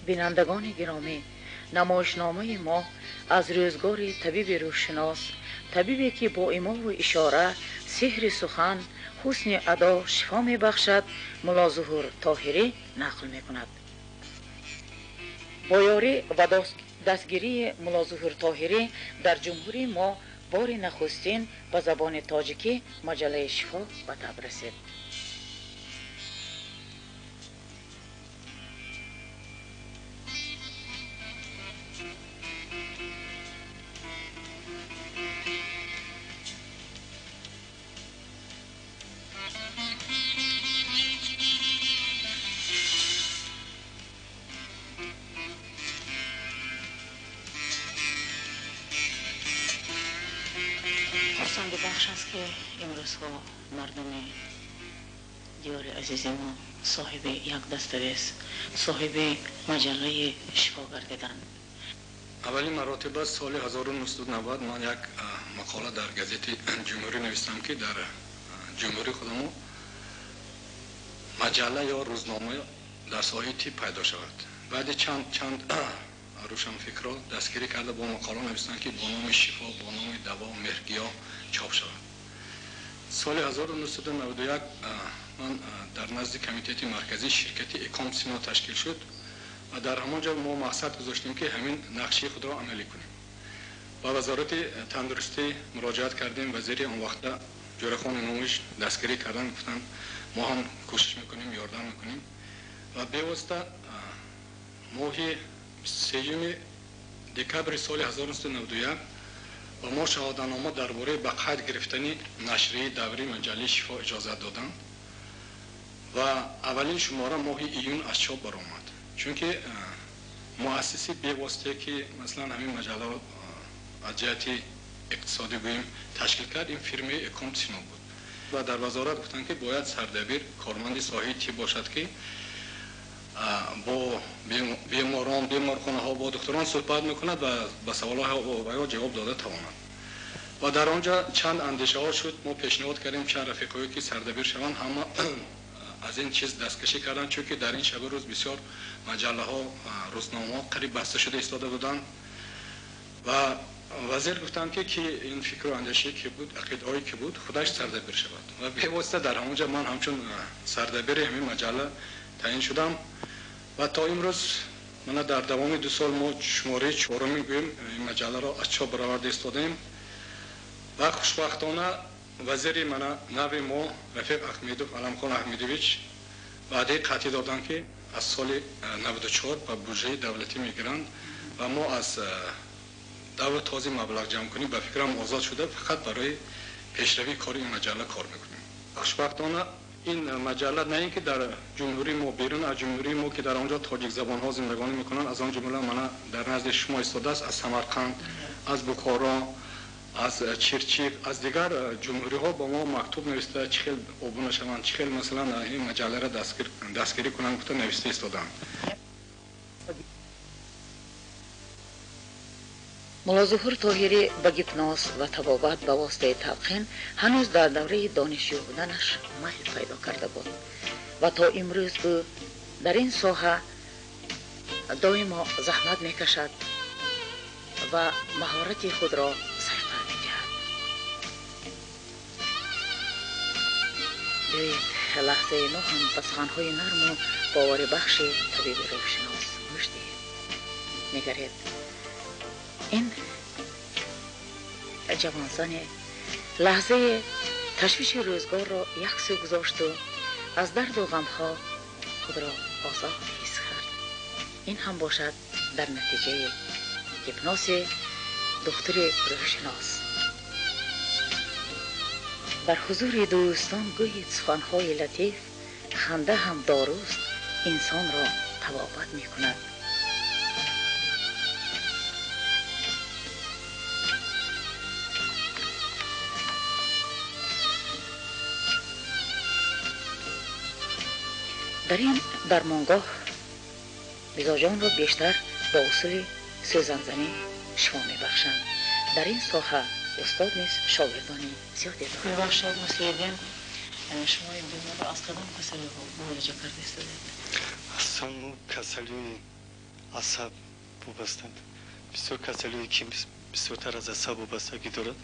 بینندگان گرامی، نمایشنامه ما از روزگار طبیب روحشناس، طبیبی که با ایما و اشاره، سحر سخن، حسن ادا شفا می بخشد، ملا ظهور طاهری نقل می کند. با یاری و دستگیری ملا ظهور طاهری در جمهوری ما بار نخستین به زبان تاجیکی مجله شفا به تب رسید. خرسند بخش است که امروز ها مردم دیار عزیز ما صاحب یک دسترس، صاحب مجله شفا گردیدند. اولین مراتب سال 1990 من یک مقاله در گزیت جمهوری نوشتم که در جمهوری خودمون مجله یا روزنامه در ساحه تیپ پیدا شود. بعد چند روشنفکران دستگیری کرده با مقاله نوشتن که با نام شفا، با نام دوا، مهرگیا چاپ شود. سال 1991 من در نزد کمیته مرکزی شرکت اکام سینا تشکیل شد و در همانجا ما مقصد گذاشتیم که همین نقشه خود را عملی کنیم. با وزارت تندرستی مراجعت کردیم. وزیر اون وقت جورخان نومش دستگیری کردن، گفتن ما هم کوشش میکنیم، یاردن میکنیم و به واسطه ماه 3 دکبر سال 1991 و ما شهادتنامه درباره به قید گرفتن نشریه دوری مجله شفا اجازه دادن و اولین شماره ماه ایون از چاپ برآمد. چون که مؤسسی به واسطه که مثلا همین مجله از جهت اقتصادی گوییم تشکیل کرد، این فرمه اکام سینا بود و در وزارت گفتن که باید سردبیر کارمند ساحه تی باشد که با بیماران، بیمارخانه ها، با دکتران صحبت میکند و به سوال ها جواب داده تواند. و در آنجا چند اندیشه ها شد. ما پیشنهاد کردیم چند رفیقایی که سردبیر شوند، همه از این چیز دستکشی کردن، چون که در این شب روز بسیار مجله ها، روزنامه ها قریب بسته شده ایستاده بودند و وزیر گفتن که این فکر و اندیشه که بود، عقیده‌ای که بود، خودش سردبیر شود و به واسطه در همونجا من همچون سردبیر همین مجله تعیین شدم و تا امروز من در دوام 2 سال ما شماره 4 میگویم این مجله را از چاپ برآورده ایستادیم و خوشبختانه وزیر من نوی ما رفیق احمدوف علمخان احمدویچ وعده قطعی دادن که از سال 94 با بودجه دولتی میگیرند و ما از دولت تازه مبلغ جمع کنیم. به فکرم آزاد شده، فقط برای پیشروی کار این مجله کار میکنیم. خوشبختانه این مجله نه اینکه در جمهوری ما، بیرون از جمهوری ما که در آنجا تاجیک زبان ها زندگانی میکنن، از آن جمله من در نزد شما ایستاده است، از سمرقند، از بخارا، از چرچیف، از دیگر جمهوری ها با ما مکتوب نوشته چه خیلی عبور شوند، چه خیلی مثلا این مجله را دستگیری کنند، گفته نوشته ایستادن. ملا ظهور طاهری به گپناس و طبابت به واسطه تلقین هنوز در دوره دانشجو بودنش میل پیدا کرده بود و تا امروز او در این ساحه دائما زحمت میکشد و مهارت خود را صیقل میدهد. بیایید لحظه ما هم به سخنهای نرم و باور بخش طبیب روحشناس گوش دهید. نگرید، این جوانزن لحظه تشویش روزگار را یک سو گذاشت و از درد و غمها خود را آزاد حس کرد. این هم باشد در نتیجه هیپنوز دکتر روحشناس. در حضور دوستان گویید سخنهای لطیف، خنده هم داروست، انسان را طبابت می کند. در این درمانگاه مزاجان را بیشتر با اصول سوزنزنی شفا می بخشند. در این ساحه استاد نیز شاگردانی زیادی دارد. ببخشید مسئولین، شما این بیمار را از کدام کسلی مراجعه کرده استادید؟ اصلا کسلی عصب وابستند. بسیار کسلویی که بسیارتر از عصب وابستگی دارد،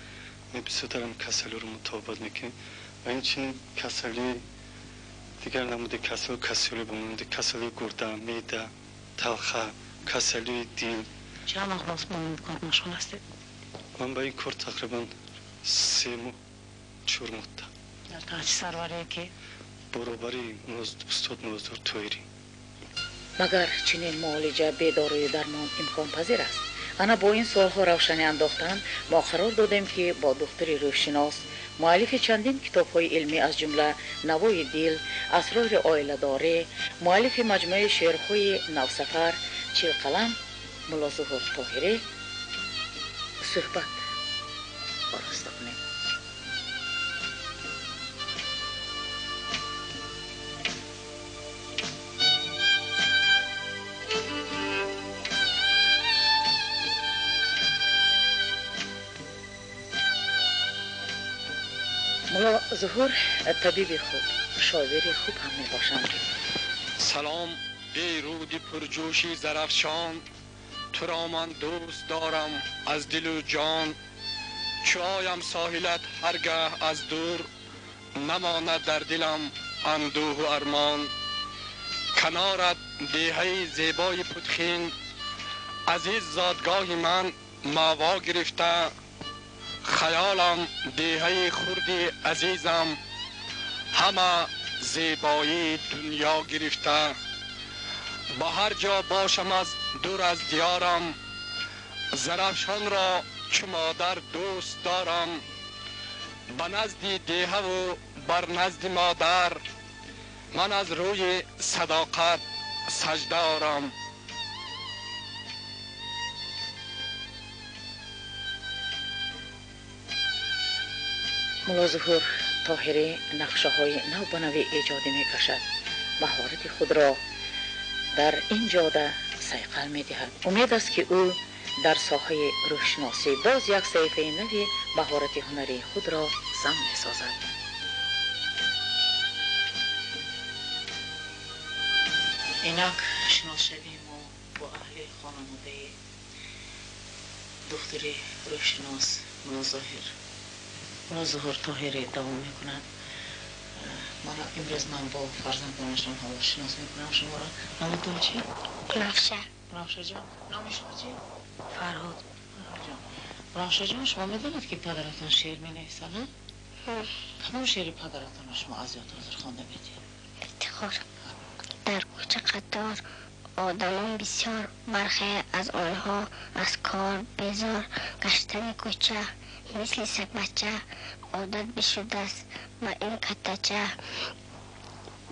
می بسیارتر هم کسلو رو مطابقت میکنیم و این کسلی دیگر نموده کسلی بمونده، کسلی گرده، میده، تلخه، کسلی دیل. چند وقت کار مشغول هستید؟ من با این کار تقریبا 3 ماه 4 مدت. در تحت سروری که؟ برابری استاد نوزدار تویری. مگر چنین معالجه به داروی درمان امکان پذیر است؟ انا با این سوالها روشنی انداختن ما قرار دادیم که با دکتر روحشناس مؤلف چندین کتاب‌های علمی از جمله نوای دل، اسرار عائله داری، مؤلف مجموعه شعرهای نوسفر، چیرقلم ملا ظهور طاهری صحبت آراسته کنیم. ملا ظهور طبیب خوب، شاعر خوب هم می باشند. سلام بیرود پرجوشی زرفشان، تو را من دوست دارم از دل و جان. چایم ساحلت هرگاه از دور، نماند در دلم اندوه و ارمان. کنارت دیهی زیبای پتخین، عزیز زادگاه من ماوا گرفته. خیالم دیهی خردی عزیزم، همه زیبایی دنیا گرفته. با هر جا باشم از دور از دیارم، زرفشان را چو مادر دوست دارم. به نزد دیه و بر نزد مادر، من از روی صداقت سجده آرم. ملا ظهور طاهری نقشه های نو به نوی ایجادی می کشد. مهارت خود را در این جاده صیقل می دهد. امید است که او در ساحه روحشناسی باز یک صحیفه نوی مهارت هنری خود را زم می سازد. اینک شناس شویم و با اهل خانواده دختر روحشناس ملا ظهور طاهری دوام میکنند. امروز من با فرزندانشان حالا شناس میکنم. شما را نامتون چی؟ رافشه جان. نام شما چی؟ فرهاد جان. رافشه جان، شما میدونید که پدرتان شعر می نویسند؟ کدام شعر پدرتان شما از یاد حاضر خوانده میدید؟ افتخار. در کوچه قطار آدمان بسیار، برخی از آنها از کار بیزار. گشتن کوچه مثل سگ بچه، عادت بشده است و این کتچه.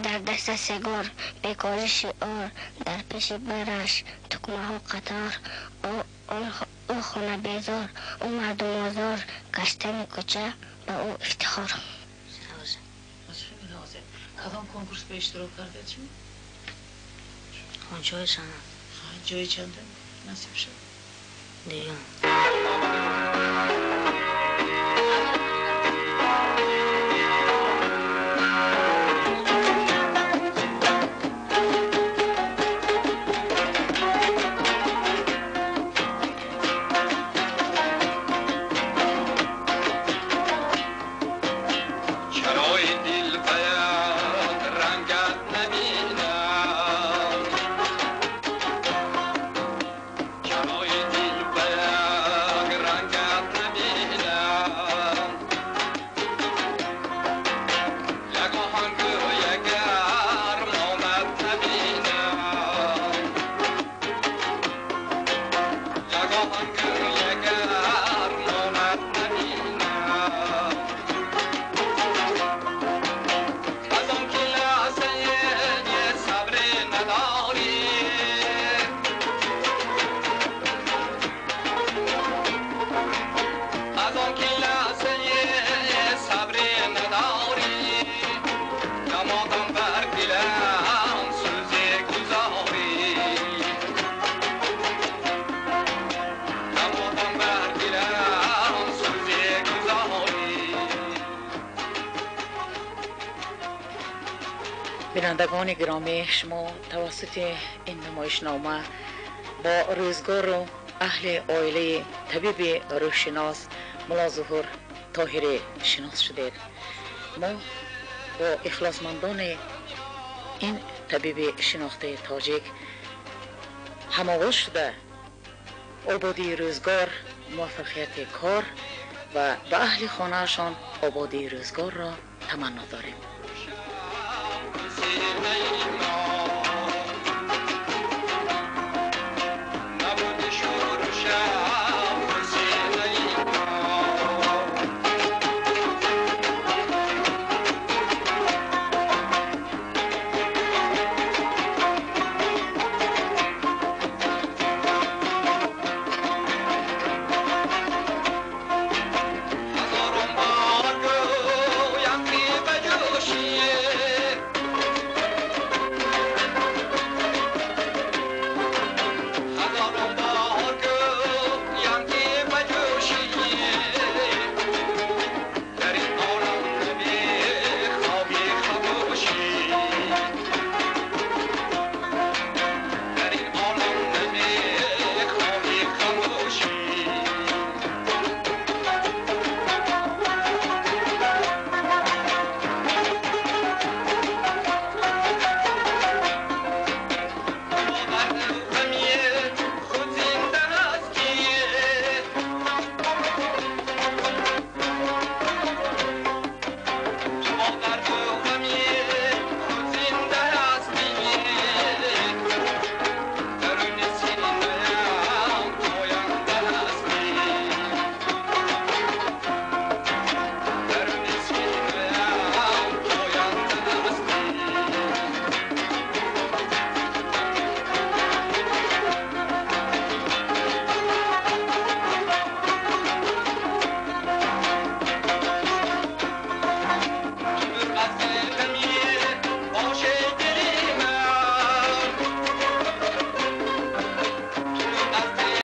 در دست سگار بیکار شعار، در پیش برش تکمه ها قطار. او خانه بیزار، او مردم آزار. گشتن کوچه به او افتخار. کدام کنکورس به اشتراک کرده چی؟ خانجای سنم. جای چنده نصیب شد؟ دیگم. بینندگان گرامی، شما توسط این نمایشنامه با روزگار و اهل عائله طبیب روحشناس ملا ظهور طاهری شناس شدید. ما با اخلاصمندان این طبیب شناخته تاجیک هماغوش شده آبادی روزگار، موفقیت کار و به اهل خانهشان آبادی روزگار را تمنا داریم.